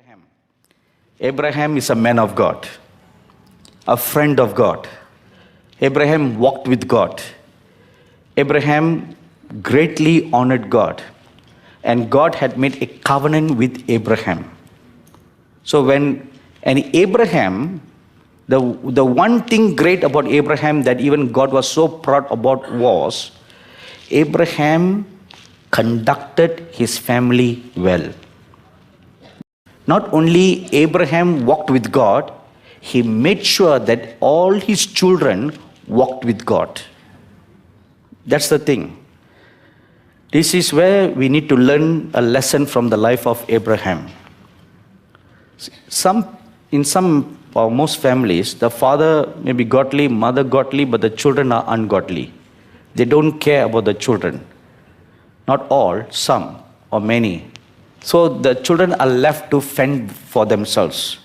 Abraham. Abraham is a man of God, a friend of God. Abraham walked with God. Abraham greatly honored God. And God had made a covenant with Abraham. So Abraham, the one thing great about Abraham that even God was so proud about was, Abraham conducted his family well. Not only Abraham walked with God, he made sure that all his children walked with God. That's the thing. This is where we need to learn a lesson from the life of Abraham. In some or most families, the father may be godly, mother godly, but the children are ungodly. They don't care about the children. Not all, some or many. So the children are left to fend for themselves,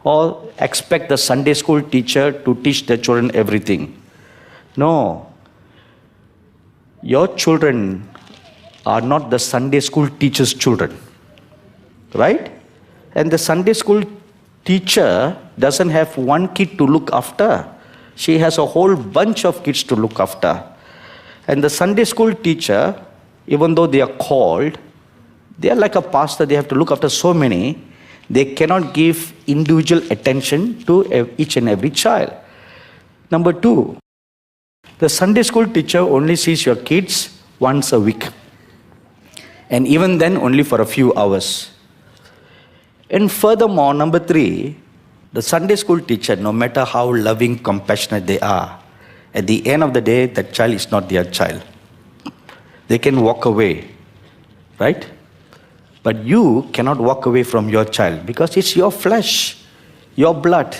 or expect the Sunday school teacher to teach their children everything. No. Your children are not the Sunday school teacher's children. Right? And the Sunday school teacher doesn't have one kid to look after. She has a whole bunch of kids to look after. And the Sunday school teacher, even though they are called, they are like a pastor, they have to look after so many. They cannot give individual attention to each and every child. Number two, the Sunday school teacher only sees your kids once a week. And even then, only for a few hours. And furthermore, number three, the Sunday school teacher, no matter how loving, compassionate they are, at the end of the day, that child is not their child. They can walk away, right? But you cannot walk away from your child because it's your flesh, your blood.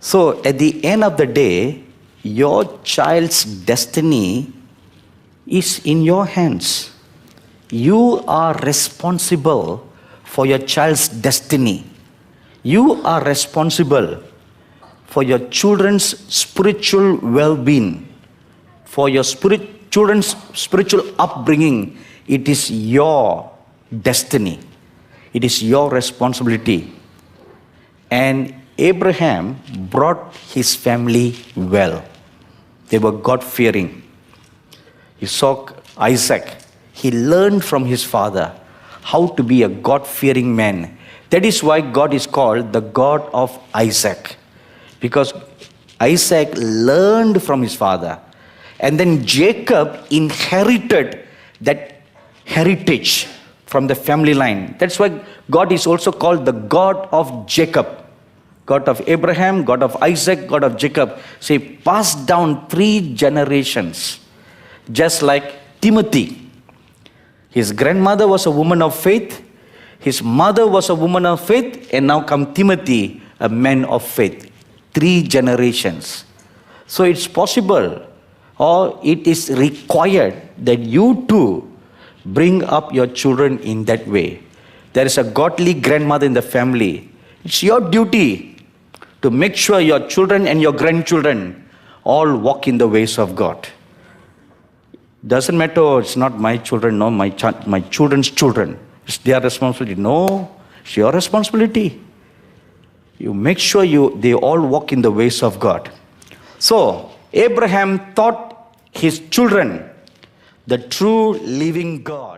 So at the end of the day, your child's destiny is in your hands. You are responsible for your child's destiny. You are responsible for your children's spiritual well-being, for your children's spiritual upbringing. It is your destiny. It is your responsibility. And Abraham brought his family well. They were God-fearing. You saw Isaac. He learned from his father how to be a God-fearing man. That is why God is called the God of Isaac. Because Isaac learned from his father. And then Jacob inherited that heritage from the family line. That's why God is also called the God of Jacob. God of Abraham, God of Isaac, God of Jacob. So he passed down 3 generations. Just like Timothy. His grandmother was a woman of faith. His mother was a woman of faith. And now come Timothy, a man of faith. 3 generations. So it's possible, or it is required, that you too bring up your children in that way. There is a godly grandmother in the family. It's your duty to make sure your children and your grandchildren all walk in the ways of God. Doesn't matter, oh, it's not my children, no, my children's children. It's their responsibility. No, it's your responsibility. You make sure they all walk in the ways of God. So, Abraham taught his children the true living God.